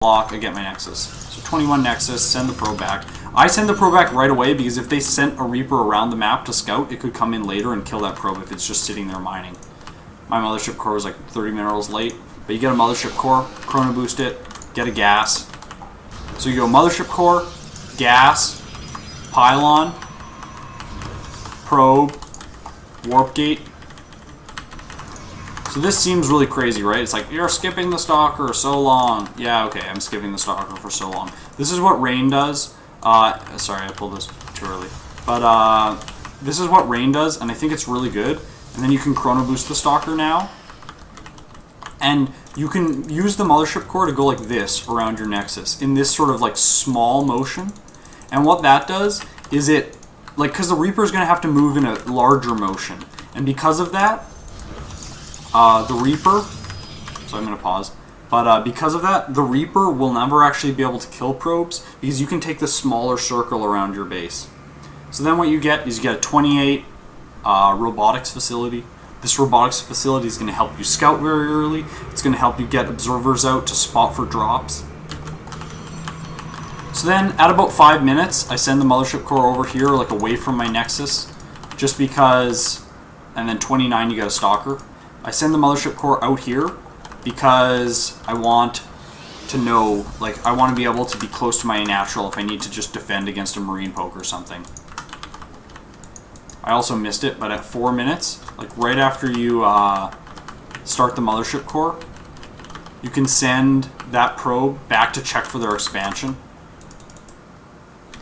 block, I get my Nexus. So 21 Nexus, send the probe back. I send the probe back right away because if they sent a Reaper around the map to scout, it could come in later and kill that probe if it's just sitting there mining. My Mothership Core was like 30 minerals late, but you get a Mothership Core, Chrono Boost it, get a gas. So you go Mothership Core, gas, pylon, probe, warp gate. So this seems really crazy, right? It's like, you're skipping the stalker so long. Yeah, okay, I'm skipping the stalker for so long. This is what rain does. Sorry, I pulled this too early. But this is what rain does, and I think it's really good. And then you can Chrono Boost the stalker now. And you can use the Mothership Core to go like this around your Nexus in this sort of like small motion. And what that does is it, like, because the Reaper is going to have to move in a larger motion. And because of that, the Reaper, so I'm going to pause, but because of that, the Reaper will never actually be able to kill probes because you can take the smaller circle around your base. So then what you get is you get a 28 robotics facility. This robotics facility is going to help you scout very early. It's going to help you get observers out to spot for drops. So then at about 5 minutes, I send the Mothership Core over here, like away from my Nexus, just because, and then 29 you get a stalker. I send the Mothership Core out here because I want to know, like, I want to be able to be close to my natural if I need to just defend against a marine poke or something. I also missed it, but at 4 minutes, like right after you start the Mothership Core, you can send that probe back to check for their expansion.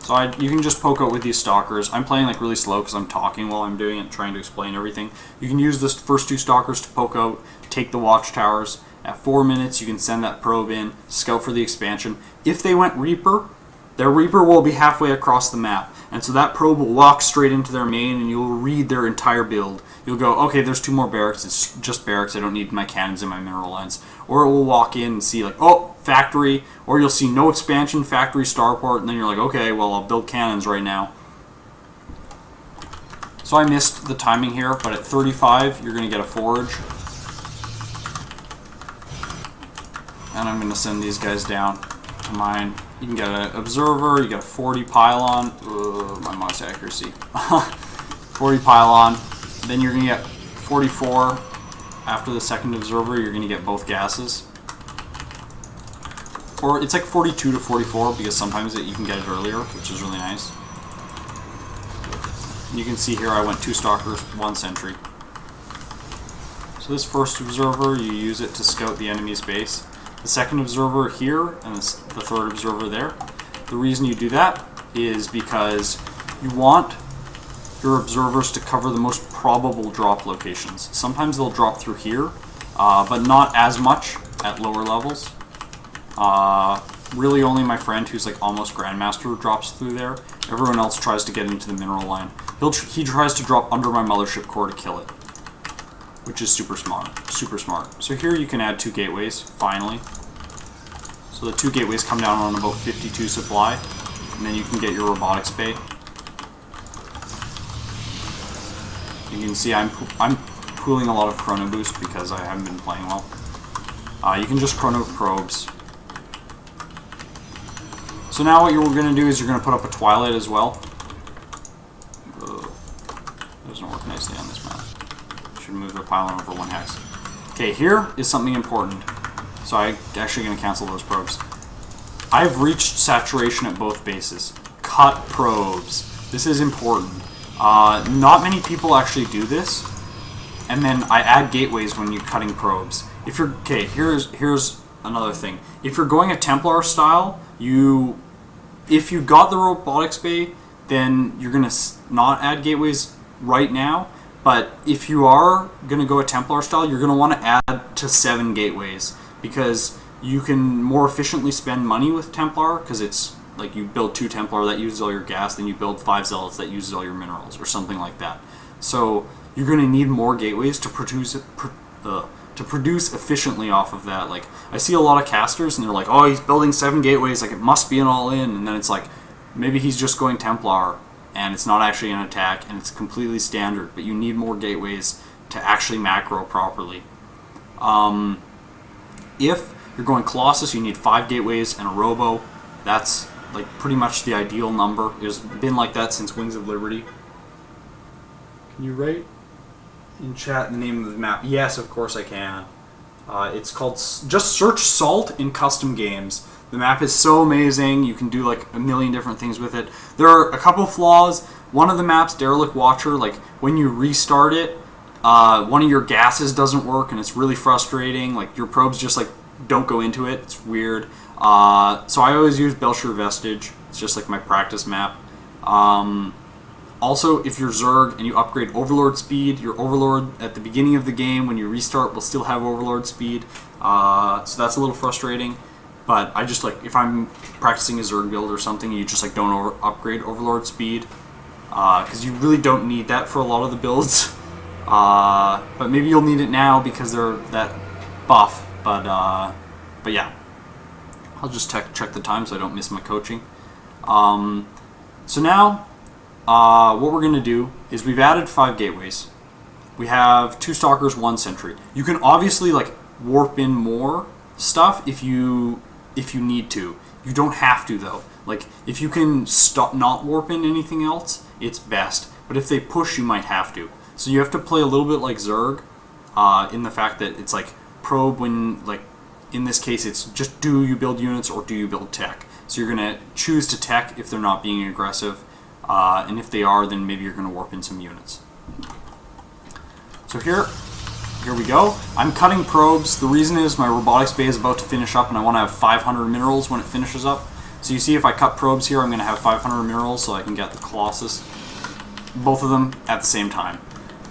So you can just poke out with these stalkers. I'm playing like really slow because I'm talking while I'm doing it, trying to explain everything. You can use the first 2 stalkers to poke out, take the watchtowers. At 4 minutes, you can send that probe in, scout for the expansion. If they went Reaper, their Reaper will be halfway across the map. And so that probe will walk straight into their main and you'll read their entire build. You'll go, okay, there's 2 more barracks, it's just barracks, I don't need my cannons and my mineral lines. Or it will walk in and see like, oh, factory, or you'll see no expansion, factory, starport, and then you're like, okay, well, I'll build cannons right now. So I missed the timing here, but at 35, you're going to get a forge. And I'm going to send these guys down to mine. You can get an observer, you get a 40 pylon. Ugh, my mouse accuracy. 40 pylon. Then you're going to get 44. After the second observer, you're going to get both gases. Or it's like 42 to 44 because sometimes you can get it earlier, which is really nice. And you can see here I went 2 stalkers, 1 sentry. So this first observer, you use it to scout the enemy's base. The second observer here and the third observer there. The reason you do that is because you want your observers to cover the most probable drop locations. Sometimes they'll drop through here, but not as much at lower levels. Really only my friend who's like almost Grandmaster drops through there. Everyone else tries to get into the mineral line. He tries to drop under my Mothership Core to kill it, which is super smart, super smart. So here you can add 2 gateways, finally. So the 2 gateways come down on about 52 supply, and then you can get your robotics bay. You can see I'm pooling a lot of Chrono Boost because I haven't been playing well. You can just Chrono probes. So now what you're going to do is you're going to put up a Twilight as well. Doesn't work nicely on this map. Should move the pylon over 1 hex. Okay, here is something important. So I'm actually going to cancel those probes. I've reached saturation at both bases. Cut probes. This is important. Not many people actually do this. And then I add gateways when you're cutting probes. If you're okay, here's another thing. If you're going a Templar style, if you got the robotics bay, then you're gonna not add gateways right now. But if you are gonna go a Templar style, you're gonna want to add to 7 gateways because you can more efficiently spend money with Templar because it's like you build 2 Templar that uses all your gas, then you build 5 Zealots that uses all your minerals or something like that. So you're going to need more gateways to produce efficiently off of that. Like I see a lot of casters and they're like, oh, he's building 7 gateways, like it must be an all-in, and then it's like maybe he's just going Templar and it's not actually an attack and it's completely standard, but you need more gateways to actually macro properly. If you're going Colossus, you need 5 gateways and a Robo. That's like pretty much the ideal number. It's been like that since Wings of Liberty. Can you write in chat the name of the map? Yes, of course I can. It's called, just search Salt in custom games. The map is so amazing. You can do like a million different things with it. There are a couple flaws. One of the maps, Derelict Watcher, like when you restart it, one of your gases doesn't work and it's really frustrating. Like your probes just like don't go into it. It's weird. So I always use Belshire Vestige. It's just like my practice map. Also, if you're Zerg and you upgrade Overlord speed, your Overlord at the beginning of the game when you restart will still have Overlord speed. So that's a little frustrating. But I just like, if I'm practicing a Zerg build or something, you just like don't upgrade Overlord speed. Because you really don't need that for a lot of the builds. But maybe you'll need it now because they're that buff. But yeah. I'll just check the time so I don't miss my coaching. So now, what we're going to do is we've added 5 gateways. We have 2 Stalkers, 1 Sentry. You can obviously like warp in more stuff if you need to. You don't have to though. Like if you can not warp in anything else, it's best. But if they push, you might have to. So you have to play a little bit like Zerg, in the fact that it's like probe when, like in this case, it's just do you build units or do you build tech. So you're gonna choose to tech if they're not being aggressive, and if they are, then maybe you're gonna warp in some units. So here we go. I'm cutting probes. The reason is my robotics bay is about to finish up and I want to have 500 minerals when it finishes up. So you see if I cut probes here, I'm going to have 500 minerals so I can get the Colossus. Both of them at the same time.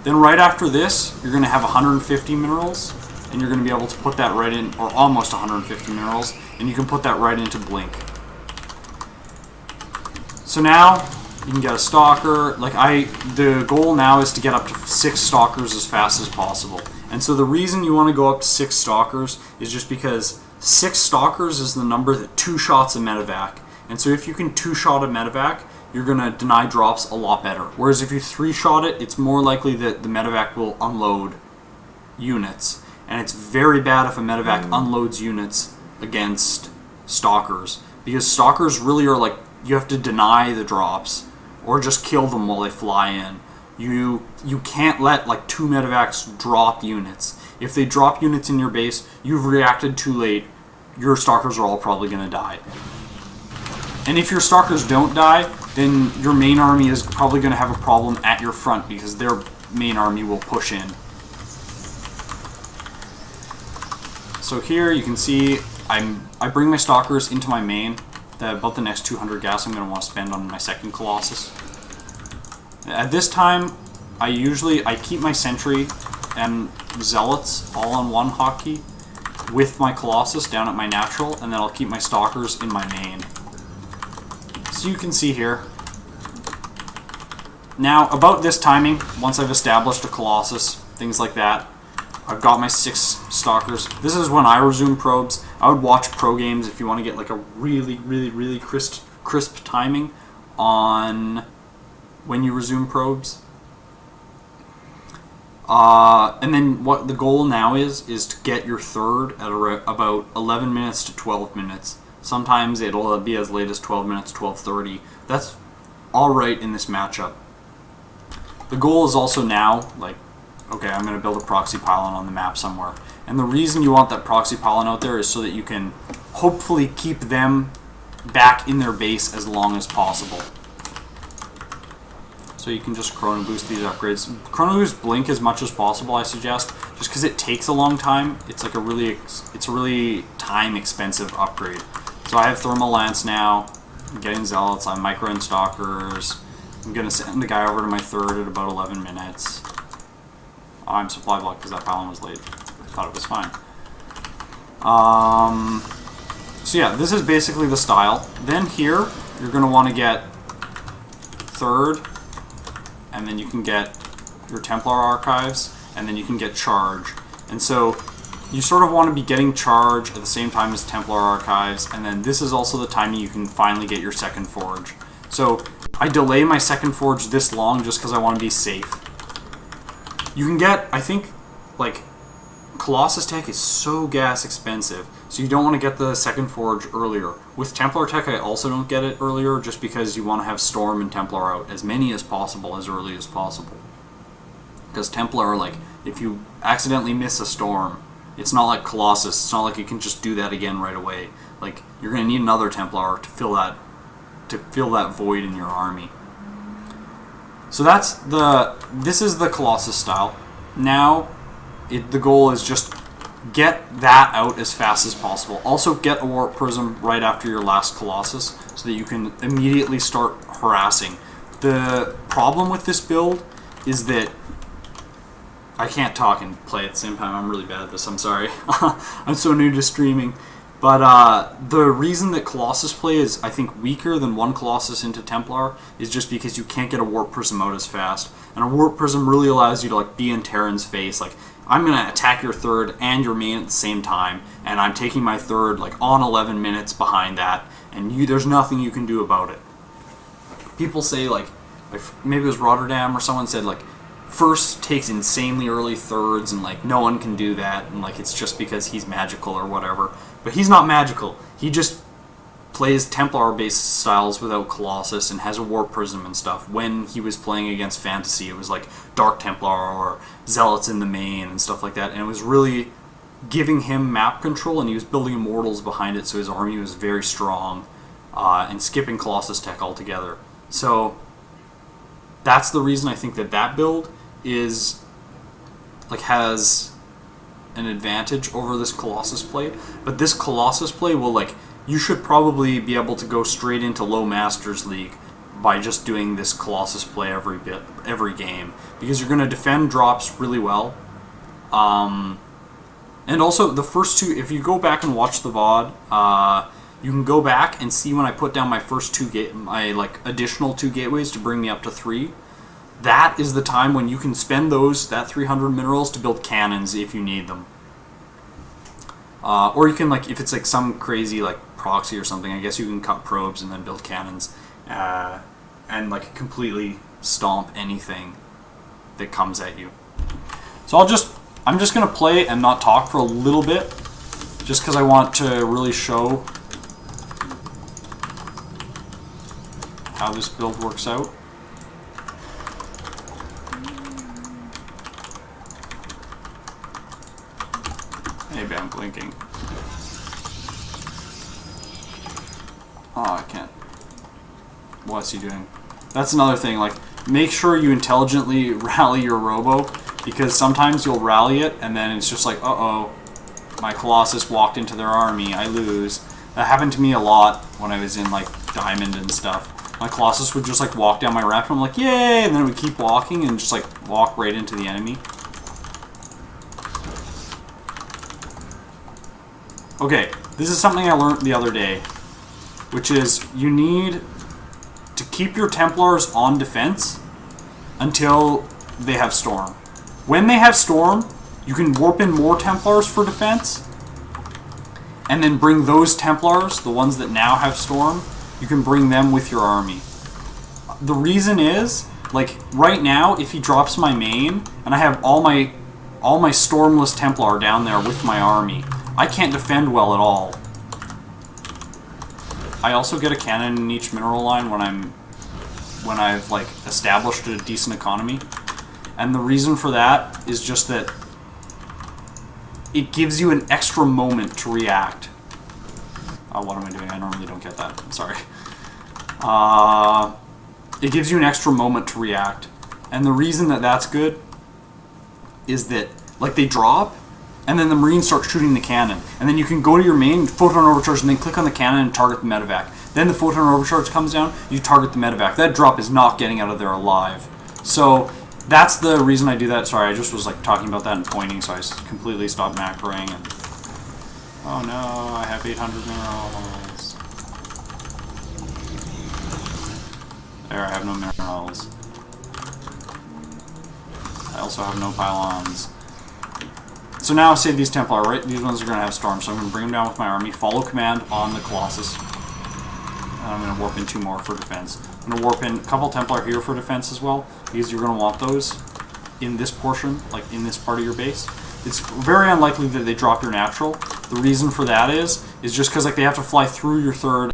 Then right after this, you're going to have 150 minerals and you're going to be able to put that right in, or almost 150 minerals, and you can put that right into Blink. So now you can get a Stalker. Like the goal now is to get up to 6 Stalkers as fast as possible. And so the reason you want to go up to 6 Stalkers is just because 6 Stalkers is the number that 2 shots a medevac. And so if you can 2-shot a medevac, you're going to deny drops a lot better. Whereas if you 3-shot it, it's more likely that the medevac will unload units. And it's very bad if a medevac unloads units against Stalkers. Because Stalkers really are like, you have to deny the drops or just kill them while they fly in. You can't let like 2 medevacs drop units. If they drop units in your base, you've reacted too late. Your Stalkers are all probably going to die. And if your Stalkers don't die, then your main army is probably going to have a problem at your front because their main army will push in. So here you can see I bring my Stalkers into my main. About the next 200 gas I'm going to want to spend on my second Colossus. At this time, I keep my Sentry and Zealots all on one hotkey with my Colossus down at my natural, and then I'll keep my Stalkers in my main. So you can see here. Now, about this timing, once I've established a Colossus, things like that, I've got my 6 Stalkers. This is when I resume probes. I would watch pro games if you want to get like a really crisp timing on when you resume probes. And then what the goal now is to get your third at about 11 minutes to 12 minutes. Sometimes it'll be as late as 12 minutes, 12:30. That's alright in this matchup. The goal is also now, like, okay, I'm going to build a proxy pylon on the map somewhere. And the reason you want that proxy pylon out there is so that you can hopefully keep them back in their base as long as possible. So you can just chrono boost these upgrades. Chrono boost Blink as much as possible, I suggest, just because it takes a long time. It's like a really time expensive upgrade. So I have Thermal Lance now. I'm getting Zealots. I'm micro and Stalkers. I'm gonna send the guy over to my third at about 11 minutes. Oh, I'm supply blocked because that pylon was late. I thought it was fine. So yeah, this is basically the style. Then here, you're gonna want to get third, and then you can get your Templar Archives, and then you can get Charge. And so you sort of want to be getting Charge at the same time as Templar Archives, and then this is also the time you can finally get your second Forge. So I delay my second Forge this long just because I want to be safe. You can get, I think, like, Colossus tech is so gas expensive, so you don't want to get the second forge earlier. With Templar tech, I also don't get it earlier, just because you want to have Storm and Templar out as many as possible, as early as possible. Because Templar, like, if you accidentally miss a Storm, it's not like Colossus. It's not like you can just do that again right away. Like, you're going to need another Templar to fill that void in your army. So this is the Colossus style. Now, the goal is just get that out as fast as possible. Also, get a Warp Prism right after your last Colossus so that you can immediately start harassing. The problem with this build is that I can't talk and play at the same time. I'm really bad at this. I'm sorry. I'm so new to streaming. But the reason that Colossus play is, I think, weaker than one Colossus into Templar is just because you can't get a Warp Prism out as fast. And a Warp Prism really allows you to, like, be in Terran's face. Like, I'm going to attack your third and your main at the same time, and I'm taking my third, like, on 11 minutes behind that, and there's nothing you can do about it. People say, like maybe it was Rotterdam or someone said, like, first takes insanely early thirds, and, like, no one can do that, and, like, it's just because he's magical or whatever. But he's not magical. He just plays Templar-based styles without Colossus and has a Warp Prism and stuff. When he was playing against Fantasy, it was like Dark Templar or Zealots in the main and stuff like that, and it was really giving him map control, and he was building Immortals behind it, so his army was very strong, and skipping Colossus tech altogether. So that's the reason I think that build is, like, has an advantage over this Colossus play. But this Colossus play will, like, you should probably be able to go straight into low Masters League by just doing this Colossus play every game, because you're going to defend drops really well. And also the first two, if you go back and watch the VOD, you can go back and see when I put down my first additional 2 gateways to bring me up to 3. That is the time when you can spend that 300 minerals to build cannons if you need them. Or you can, like, if it's like some crazy, like, proxy or something, I guess you can cut probes and then build cannons, and, like, completely stomp anything that comes at you. So I'm just gonna play and not talk for a little bit, just because I want to really show how this build works out. Maybe I'm blinking. Oh, I can't. What's he doing? That's another thing, like, make sure you intelligently rally your Robo, because sometimes you'll rally it, and then it's just like, uh-oh, my Colossus walked into their army, I lose. That happened to me a lot when I was in, like, Diamond and stuff. My Colossus would just, like, walk down my ramp, and I'm like, yay! And then it would keep walking and just, like, walk right into the enemy. Okay, this is something I learned the other day, which is you need to keep your Templars on defense until they have Storm. When they have Storm, you can warp in more Templars for defense, and then bring those Templars, the ones that now have Storm, you can bring them with your army. The reason is, like, right now, if he drops my main, and I have all my Stormless Templar down there with my army, I can't defend well at all. I also get a cannon in each mineral line when I've, like, established a decent economy. And the reason for that is just that it gives you an extra moment to react. What am I doing? I normally don't get that. I'm sorry. It gives you an extra moment to react. And the reason that that's good is that, like, they drop, and then the Marines start shooting the cannon. And then you can go to your main, Photon Overcharge, and then click on the cannon and target the medevac. Then the Photon Overcharge comes down, you target the medevac. That drop is not getting out of there alive. So that's the reason I do that. Sorry, I just was, like, talking about that and pointing, so I completely stopped macroing. And oh no, I have 800 minerals. There, I have no minerals. I also have no pylons. So now, say these Templar, right? These ones are going to have Storm, so I'm going to bring them down with my army, follow command on the Colossus. And I'm going to warp in 2 more for defense. I'm going to warp in a couple Templar here for defense as well, because you're going to want those in this portion, like in this part of your base. it's very unlikely that they drop your natural. The reason for that is just because like they have to fly through your third